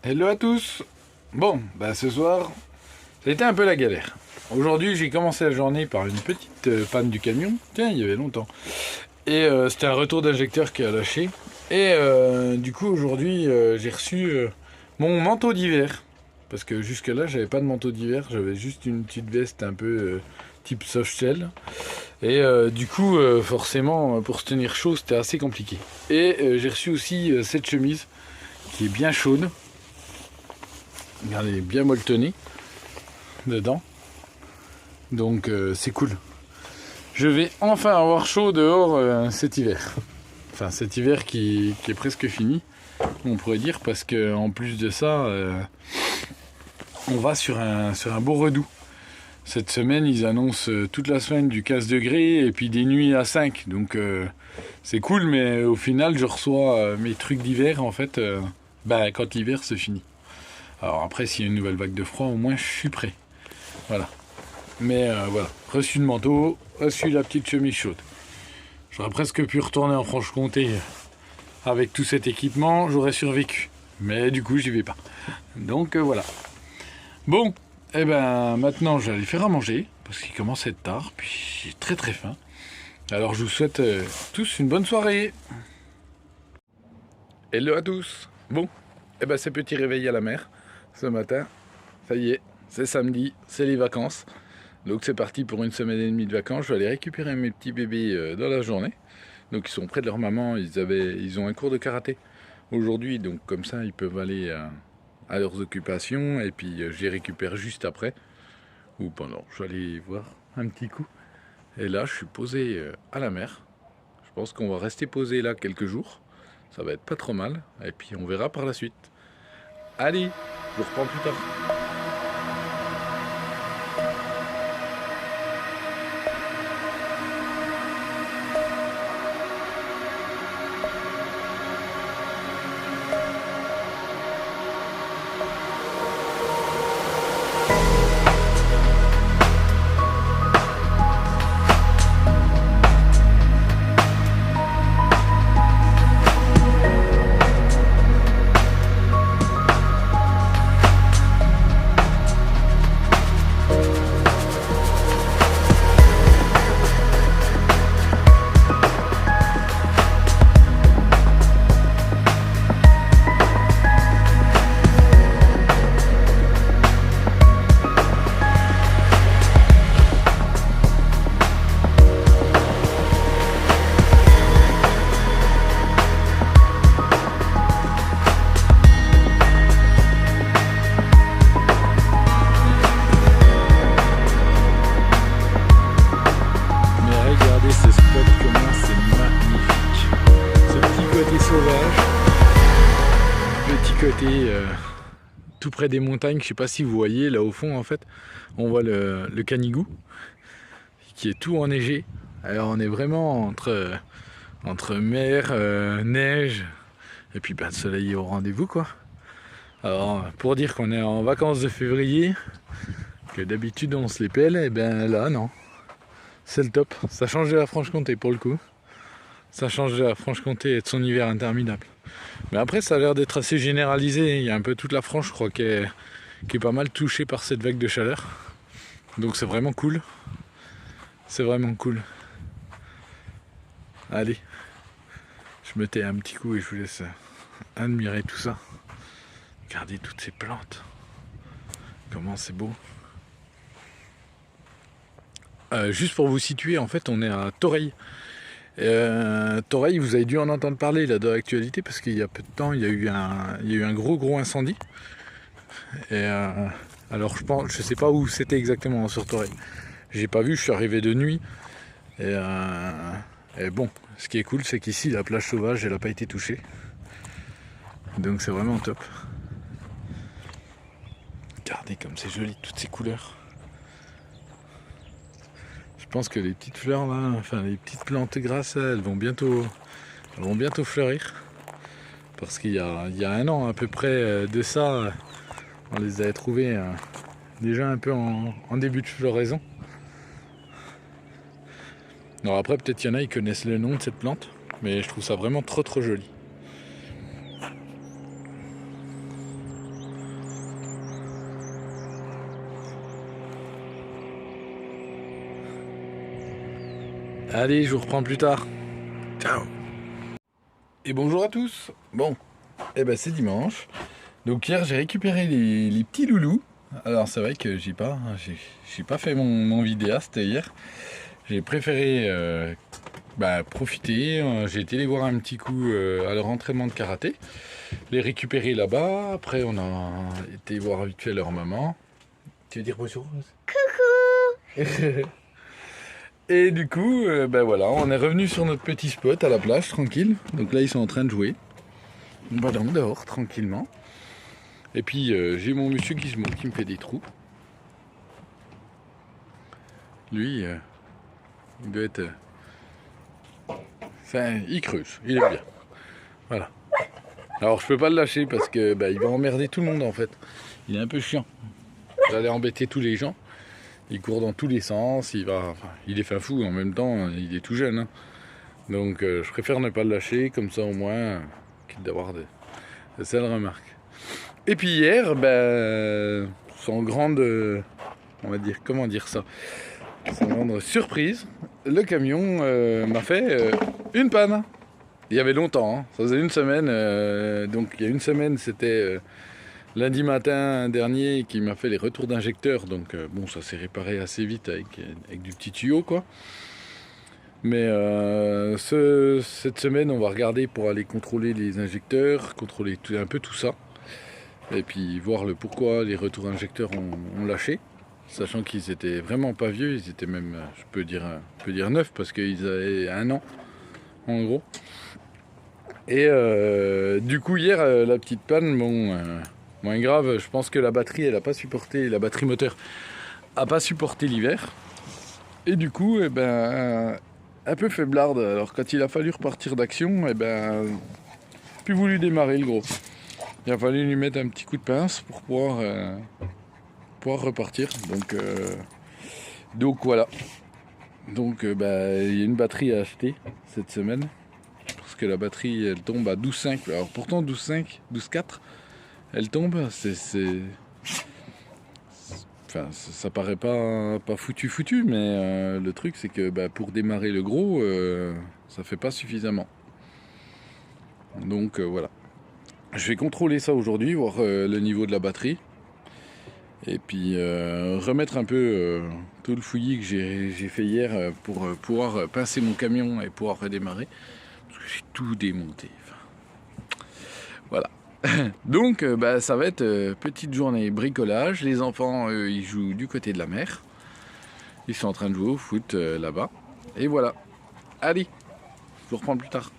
Hello à tous. Bon, ce soir, ça a été un peu la galère. Aujourd'hui, j'ai commencé la journée par une petite panne du camion. Tiens, il y avait longtemps. Et c'était un retour d'injecteur qui a lâché. Et du coup, aujourd'hui, j'ai reçu mon manteau d'hiver. Parce que jusque-là, j'avais pas de manteau d'hiver. J'avais juste une petite veste un peu type softshell. Et du coup, forcément, pour se tenir chaud, c'était assez compliqué. Et j'ai reçu aussi cette chemise qui est bien chaude. Regardez, bien molletonnée dedans. Donc c'est cool. Je vais enfin avoir chaud dehors cet hiver. Enfin cet hiver qui est presque fini, on pourrait dire, parce que en plus de ça, on va sur un beau redout. Cette semaine, ils annoncent toute la semaine du 15 degrés et puis des nuits à 5. Donc c'est cool, mais au final, je reçois mes trucs d'hiver en fait quand l'hiver se finit. Alors après, s'il y a une nouvelle vague de froid, au moins je suis prêt. Voilà. Mais voilà, reçu le manteau, reçu la petite chemise chaude. J'aurais presque pu retourner en Franche-Comté avec tout cet équipement, j'aurais survécu. Mais du coup, j'y vais pas. Donc voilà. Bon, maintenant, je vais aller faire à manger, parce qu'il commence à être tard, puis j'ai très très faim. Alors je vous souhaite tous une bonne soirée. Hello à tous. Bon, c'est petit réveil à la mer. Ce matin, ça y est, c'est samedi, c'est les vacances. Donc c'est parti pour une semaine et demie de vacances. Je vais aller récupérer mes petits bébés dans la journée. Donc ils sont près de leur maman, ils ont un cours de karaté aujourd'hui. Donc comme ça, ils peuvent aller à leurs occupations. Et puis je les récupère juste après. Ou pendant, je vais aller voir un petit coup. Et là, je suis posé à la mer. Je pense qu'on va rester posé là quelques jours. Ça va être pas trop mal. Et puis on verra par la suite. Allez, je vous reprends plus tard. Tout près des montagnes, je sais pas si vous voyez là au fond en fait, on voit le Canigou qui est tout enneigé. Alors on est vraiment entre mer, neige et puis le soleil au rendez-vous quoi. Alors pour dire qu'on est en vacances de février, que d'habitude on se les pèle, et là non, c'est le top. Ça change de la Franche-Comté pour le coup. Ça change de la Franche-Comté et de son hiver interminable. Mais après, ça a l'air d'être assez généralisé. Il y a un peu toute la France, je crois, qui est pas mal touchée par cette vague de chaleur. Donc c'est vraiment cool. C'est vraiment cool. Allez, je me tais un petit coup et je vous laisse admirer tout ça. Regardez toutes ces plantes. Comment c'est beau. Juste pour vous situer, en fait, on est à Toreil. Toreil, vous avez dû en entendre parler là, de l'actualité parce qu'il y a peu de temps il y a eu un gros incendie et alors je sais pas où c'était exactement sur Toreil, j'ai pas vu, je suis arrivé de nuit et bon, ce qui est cool c'est qu'ici la plage sauvage elle a pas été touchée, donc c'est vraiment top. Regardez comme c'est joli, toutes ces couleurs. Je pense que les petites fleurs là, enfin les petites plantes grasses, elles vont bientôt fleurir. Parce qu'il y a un an à peu près de ça, on les avait trouvées déjà un peu en début de floraison. Alors après peut-être il y en a qui connaissent le nom de cette plante, mais je trouve ça vraiment trop joli. Allez, je vous reprends plus tard. Ciao. Et bonjour à tous. Bon, c'est dimanche. Donc hier j'ai récupéré les petits loulous. Alors c'est vrai que j'ai pas fait mon vidéaste hier. J'ai préféré profiter. J'ai été les voir un petit coup à leur entraînement de karaté. Les récupérer là-bas. Après on a été voir vite fait leur maman. Tu veux dire bonjour? Coucou. Et du coup, voilà, on est revenu sur notre petit spot à la plage, tranquille. Donc là, ils sont en train de jouer. Donc dehors, tranquillement. Et puis, j'ai mon monsieur Gizmo qui me fait des trous. Lui, il doit être... il creuse, il est bien. Voilà. Alors, je peux pas le lâcher parce que il va emmerder tout le monde, en fait. Il est un peu chiant. Il va aller embêter tous les gens. Il court dans tous les sens, il est fin fou, en même temps, il est tout jeune. Hein. Donc je préfère ne pas le lâcher, comme ça au moins, quitte d'avoir de sales remarques. Et puis hier, sans grande, on va dire, comment dire ça, sans grande surprise, le camion m'a fait une panne. Il y avait longtemps, hein. Ça faisait une semaine, donc il y a une semaine c'était... lundi matin dernier qui m'a fait les retours d'injecteurs, donc ça s'est réparé assez vite avec du petit tuyau quoi. Mais cette semaine on va regarder pour aller contrôler les injecteurs, contrôler un peu tout ça. Et puis voir le pourquoi les retours injecteurs ont lâché. Sachant qu'ils étaient vraiment pas vieux, ils étaient même, je peux dire neufs parce qu'ils avaient 1 an en gros. Et du coup hier la petite panne, moins grave, je pense que la batterie elle a pas supporté, la batterie moteur a pas supporté l'hiver. Et du coup, un peu faiblarde. Alors quand il a fallu repartir d'action, plus voulu démarrer le gros. Il a fallu lui mettre un petit coup de pince pour pouvoir repartir. Donc voilà. Donc il y a une batterie à acheter cette semaine. Parce que la batterie elle tombe à 12,5. Alors pourtant 12,5, 12,4. Elle tombe, ça paraît pas foutu, mais le truc c'est que pour démarrer le gros, ça fait pas suffisamment. Donc voilà. Je vais contrôler ça aujourd'hui, voir le niveau de la batterie. Et puis remettre un peu tout le fouillis que j'ai fait hier pour pouvoir pincer mon camion et pouvoir redémarrer. Parce que j'ai tout démonté. Voilà. Donc ça va être petite journée bricolage. Les enfants ils jouent du côté de la mer. Ils sont en train de jouer au foot là-bas. Et voilà. Allez, je vous reprends plus tard.